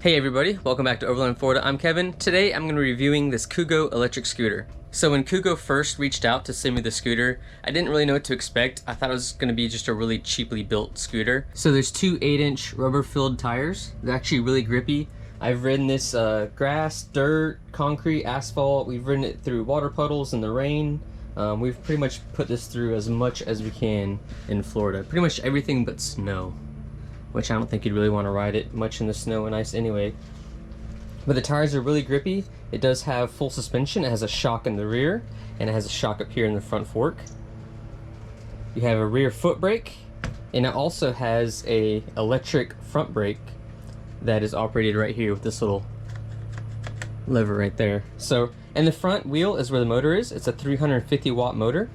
Hey everybody, welcome back to Overland, Florida. I'm Kevin. Today I'm going to be reviewing this Kugoo electric scooter. So when Kugoo first reached out to send me the scooter, I didn't really know what to expect. I thought it was going to be just a really cheaply built scooter. So there's two 8-inch rubber-filled tires. They're actually really grippy. I've ridden this grass, dirt, concrete, asphalt. We've ridden it through water puddles in the rain. We've pretty much put this through as much as we can in Florida. Pretty much everything but snow, which I don't think you'd really want to ride it much in the snow and ice anyway. But the tires are really grippy. It does have full suspension. It has a shock in the rear, and it has a shock up here in the front fork. You have a rear foot brake, and it also has a electric front brake that is operated right here with this little lever right there. So, and the front wheel is where the motor is. It's a 350 watt motor,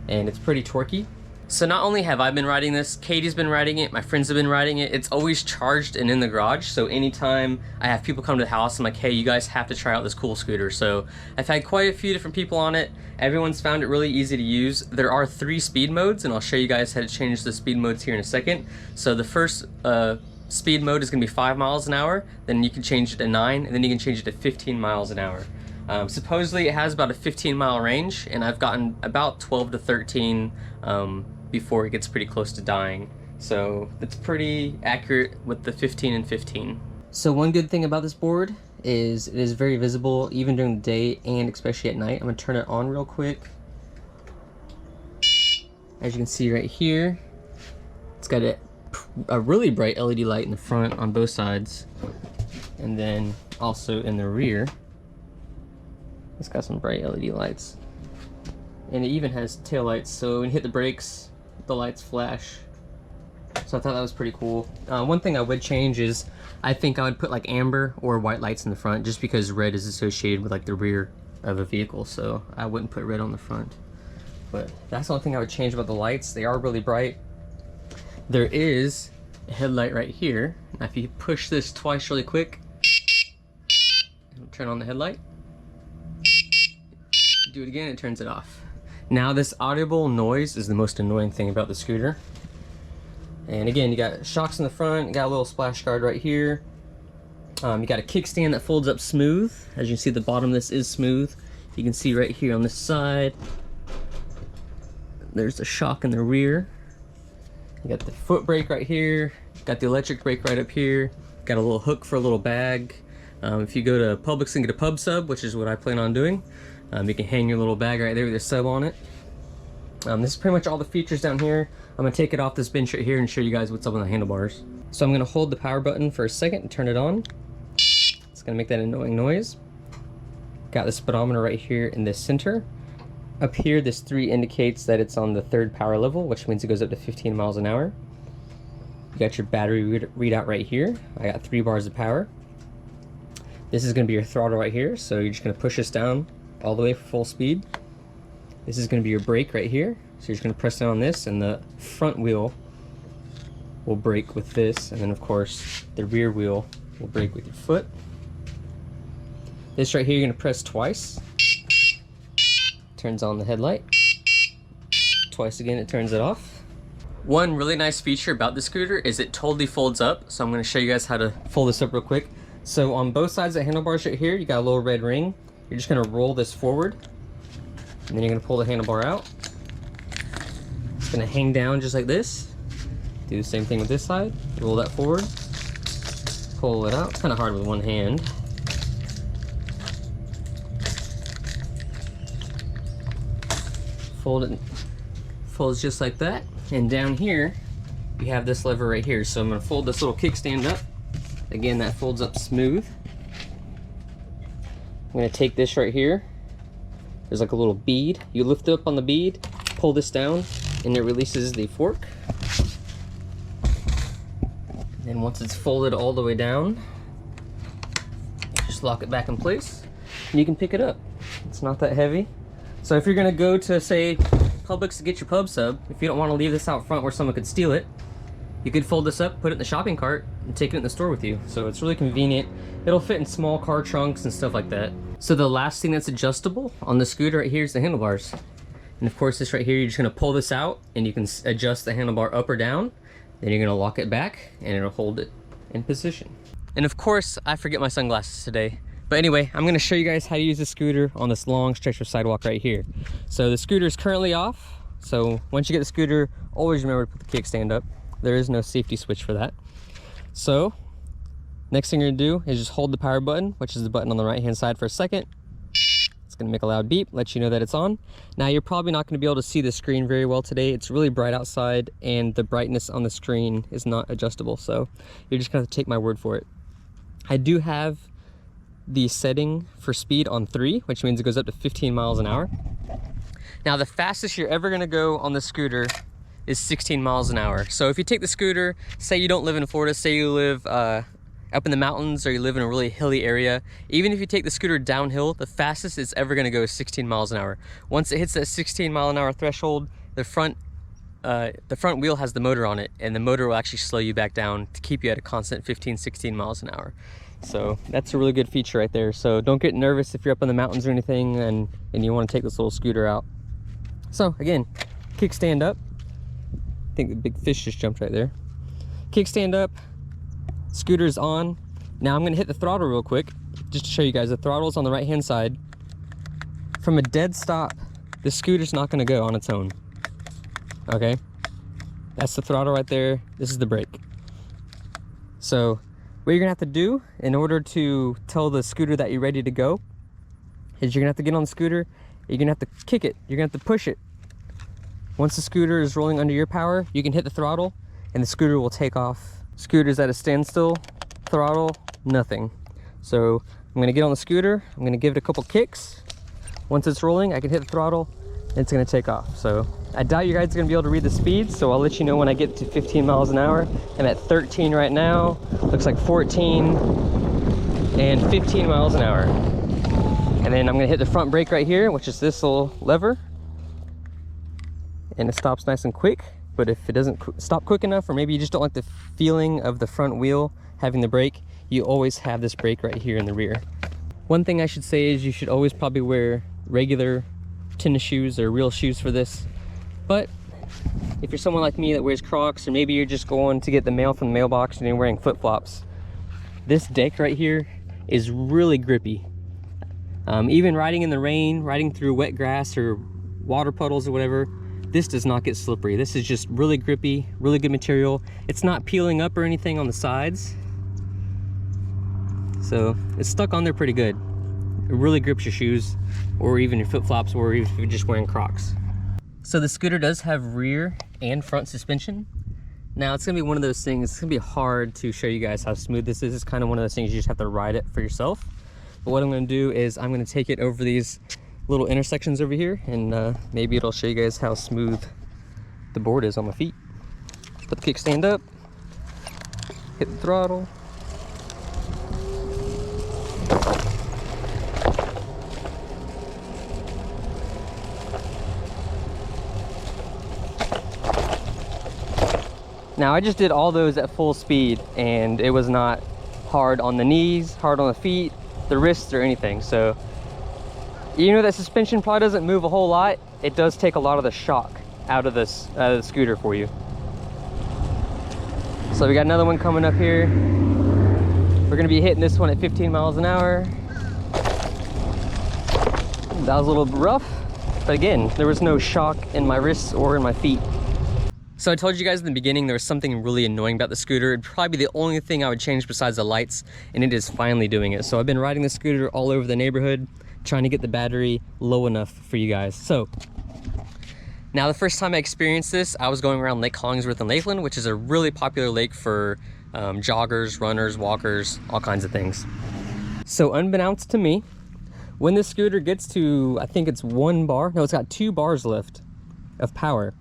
and it's pretty torquey. So not only have I been riding this, Katie's been riding it, my friends have been riding it. It's always charged and in the garage, so anytime I have people come to the house, I'm like, hey, you guys have to try out this cool scooter. So I've had quite a few different people on it. Everyone's found it really easy to use. There are 3 speed modes, and I'll show you guys how to change the speed modes here in a second. So the first speed mode is going to be 5 miles an hour, then you can change it to 9, and then you can change it to 15 miles an hour. Supposedly it has about a 15-mile range, and I've gotten about 12 to 13 before it gets pretty close to dying. So it's pretty accurate with the 15 and 15. So one good thing about this board is it is very visible even during the day and especially at night. I'm gonna turn it on real quick. As you can see right here, it's got a really bright LED light in the front on both sides, and then also in the rear it's got some bright LED lights, and it even has tail lights, so when you hit the brakes the lights flash. So I thought that was pretty cool. One thing I would change is I think I would put like amber or white lights in the front, just because red is associated with like the rear of a vehicle, so I wouldn't put red on the front. But that's the only thing I would change about the lights. They are really bright. There is a headlight right here. Now if you push this twice really quick, it'll turn on the headlight. Do it again, it turns it off. Now this audible noise is the most annoying thing about the scooter. And again, you got shocks in the front, you got a little splash guard right here. You got a kickstand that folds up smooth. As you can see, the bottom of this is smooth. You can see right here on this side, there's the shock in the rear. You got the foot brake right here, got the electric brake right up here, got a little hook for a little bag. If you go to Publix and get a pub sub, which is what I plan on doing, you can hang your little bag right there with your sub on it. This is pretty much all the features down here. I'm gonna take it off this bench right here and show you guys what's up on the handlebars. So I'm gonna hold the power button for a second and turn it on. It's gonna make that annoying noise. Got the speedometer right here in the center. Up here, this 3 indicates that it's on the 3rd power level, which means it goes up to 15 miles an hour. You got your battery readout right here. I got 3 bars of power. This is gonna be your throttle right here, so you're just gonna push this down all the way for full speed. This is going to be your brake right here, so you're just going to press down on this, and the front wheel will brake with this, and then of course the rear wheel will brake with your foot. This right here you're going to press twice, turns on the headlight. Twice again it turns it off. One really nice feature about the scooter is it totally folds up, so I'm going to show you guys how to fold this up real quick. So on both sides of the handlebars right here, you got a little red ring. You're just going to roll this forward, and then you're going to pull the handlebar out. It's going to hang down just like this. Do the same thing with this side. Roll that forward, pull it out. It's kind of hard with one hand. Fold it, folds just like that. And down here, you have this lever right here. So I'm going to fold this little kickstand up. Again, that folds up smooth. I'm going to take this right here. There's like a little bead. You lift up on the bead, pull this down, and it releases the fork. And then once it's folded all the way down, just lock it back in place, and you can pick it up. It's not that heavy. So if you're going to go to, say, Publix to get your pub sub, if you don't want to leave this out front where someone could steal it, you could fold this up, put it in the shopping cart, and take it in the store with you. So it's really convenient. It'll fit in small car trunks and stuff like that. So the last thing that's adjustable on the scooter right here is the handlebars. And of course this right here, you're just gonna pull this out and you can adjust the handlebar up or down. Then you're gonna lock it back and it'll hold it in position. And of course, I forget my sunglasses today. But anyway, I'm gonna show you guys how to use the scooter on this long stretch of sidewalk right here. So the scooter is currently off. So once you get the scooter, always remember to put the kickstand up. There is no safety switch for that. So next thing you're gonna do is just hold the power button, which is the button on the right hand side, for a second. It's gonna make a loud beep, let you know that it's on. Now you're probably not gonna be able to see the screen very well today. It's really bright outside and the brightness on the screen is not adjustable. So you're just gonna have to take my word for it. I do have the setting for speed on 3, which means it goes up to 15 miles an hour. Now the fastest you're ever gonna go on the scooter is 16 miles an hour. So if you take the scooter, say you don't live in Florida, say you live up in the mountains or you live in a really hilly area, even if you take the scooter downhill, the fastest it's ever gonna go is 16 miles an hour. Once it hits that 16 mile an hour threshold, the front wheel has the motor on it, and the motor will actually slow you back down to keep you at a constant 15, 16 miles an hour. So that's a really good feature right there. So don't get nervous if you're up in the mountains or anything and you want to take this little scooter out. So again, kickstand up. I think the big fish just jumped right there. Kickstand up, scooter's on. Now I'm gonna hit the throttle real quick, just to show you guys. The throttle's on the right hand side. From a dead stop, the scooter's not gonna go on its own. Okay, that's the throttle right there. This is the brake. So what you're gonna have to do in order to tell the scooter that you're ready to go is you're gonna have to get on the scooter, you're gonna have to kick it, you're gonna have to push it. Once the scooter is rolling under your power, you can hit the throttle and the scooter will take off. Scooter's at a standstill, throttle, nothing. So I'm gonna get on the scooter, I'm gonna give it a couple kicks. Once it's rolling, I can hit the throttle and it's gonna take off. So I doubt you guys are gonna be able to read the speed, so I'll let you know when I get to 15 miles an hour. I'm at 13 right now, looks like 14 and 15 miles an hour. And then I'm gonna hit the front brake right here, which is this little lever. And it stops nice and quick, but if it doesn't stop quick enough, or maybe you just don't like the feeling of the front wheel having the brake, you always have this brake right here in the rear. One thing I should say is you should always probably wear regular tennis shoes or real shoes for this. But if you're someone like me that wears Crocs, or maybe you're just going to get the mail from the mailbox and you're wearing flip-flops, this deck right here is really grippy. Even riding in the rain, riding through wet grass or water puddles or whatever, this does not get slippery. This is just really grippy, really good material. It's not peeling up or anything on the sides. So it's stuck on there pretty good. It really grips your shoes, or even your flip-flops, or even if you're just wearing Crocs. So the scooter does have rear and front suspension. Now it's gonna be one of those things, it's gonna be hard to show you guys how smooth this is. It's kind of one of those things you just have to ride it for yourself. But what I'm gonna do is I'm gonna take it over these little intersections over here, and maybe it'll show you guys how smooth the board is on my feet. Put the kickstand up, hit the throttle. Now I just did all those at full speed and it was not hard on the knees, hard on the feet, the wrists, or anything. So even though that suspension probably doesn't move a whole lot, it does take a lot of the shock out of the scooter for you. So we got another one coming up here. We're gonna be hitting this one at 15 miles an hour. That was a little rough, but again, there was no shock in my wrists or in my feet. So I told you guys in the beginning there was something really annoying about the scooter. It'd probably be the only thing I would change besides the lights, and it is finally doing it. So I've been riding the scooter all over the neighborhood, trying to get the battery low enough for you guys. So now the first time I experienced this, I was going around Lake Hollingsworth in Lakeland, which is a really popular lake for joggers, runners, walkers, all kinds of things. So unbeknownst to me, when this scooter gets to, I think it's 1 bar, no, it's got 2 bars left of power,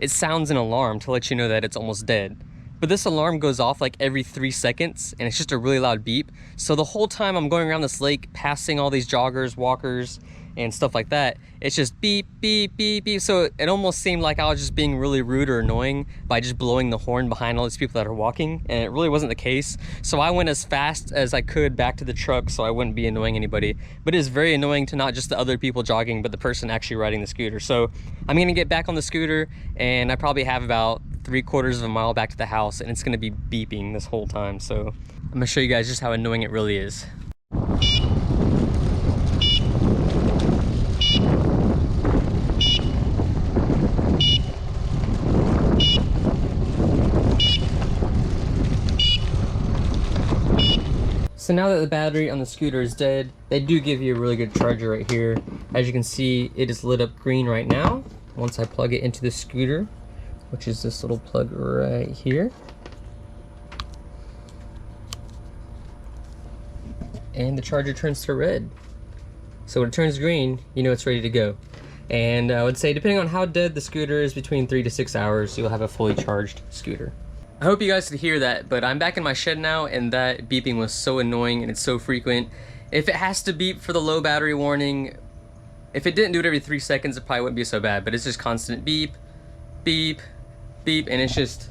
it sounds an alarm to let you know that it's almost dead. But this alarm goes off like every 3 seconds, and it's just a really loud beep. So the whole time I'm going around this lake, passing all these joggers, walkers, and stuff like that, it's just beep, beep, beep, beep. So it almost seemed like I was just being really rude or annoying by just blowing the horn behind all these people that are walking, and it really wasn't the case. So I went as fast as I could back to the truck so I wouldn't be annoying anybody. But it is very annoying to not just the other people jogging, but the person actually riding the scooter. So I'm gonna get back on the scooter, and I probably have about 3/4 of a mile back to the house, and it's gonna be beeping this whole time. So I'm gonna show you guys just how annoying it really is. So now that the battery on the scooter is dead, they do give you a really good charger right here. As you can see, it is lit up green right now. Once I plug it into the scooter, which is this little plug right here. And the charger turns to red. So when it turns green, you know it's ready to go. And I would say, depending on how dead the scooter is, between 3 to 6 hours, you'll have a fully charged scooter. I hope you guys could hear that, but I'm back in my shed now, and that beeping was so annoying and it's so frequent. If it has to beep for the low battery warning, if it didn't do it every 3 seconds, it probably wouldn't be so bad, but it's just constant beep, beep, beep, and it's just,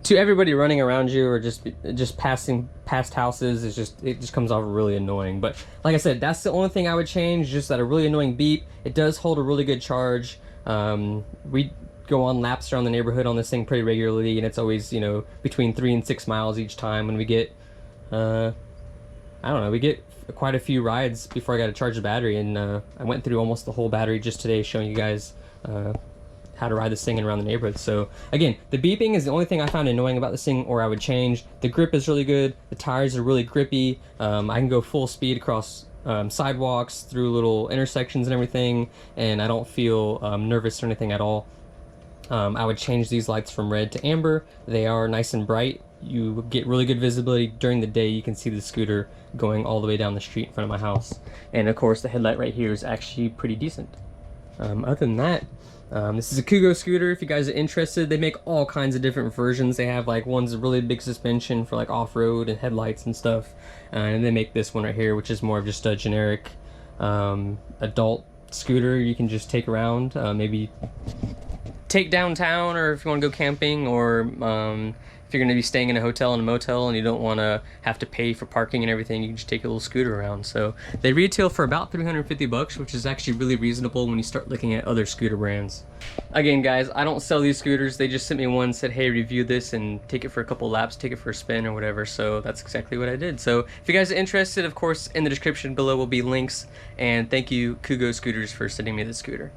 to everybody running around you or just passing past houses, it just comes off really annoying. But like I said, that's the only thing I would change, just that a really annoying beep. It does hold a really good charge. We go on laps around the neighborhood on this thing pretty regularly, and it's always, you know, between 3 and 6 miles each time, and we get I don't know, we get quite a few rides before I got to charge the battery. And I went through almost the whole battery just today, showing you guys how to ride this thing around the neighborhood. So again, the beeping is the only thing I found annoying about this thing, or I would change. The grip is really good, the tires are really grippy. I can go full speed across sidewalks, through little intersections and everything, and I don't feel nervous or anything at all. I would change these lights from red to amber. They are nice and bright. You get really good visibility during the day. You can see the scooter going all the way down the street in front of my house. And of course, the headlight right here is actually pretty decent. Other than that, this is a Kugoo scooter. If you guys are interested, they make all kinds of different versions. They have like ones with really big suspension for like off-road and headlights and stuff. And they make this one right here, which is more of just a generic adult scooter you can just take around, maybe take downtown, or if you want to go camping, or if you're going to be staying in a hotel and a motel and you don't want to have to pay for parking and everything, you can just take a little scooter around. So they retail for about 350 bucks, which is actually really reasonable when you start looking at other scooter brands. Again, guys, I don't sell these scooters. They just sent me one, said, hey, review this and take it for a couple laps, take it for a spin or whatever. So that's exactly what I did. So if you guys are interested, of course, in the description below will be links. And thank you, Kugoo Scooters, for sending me the scooter.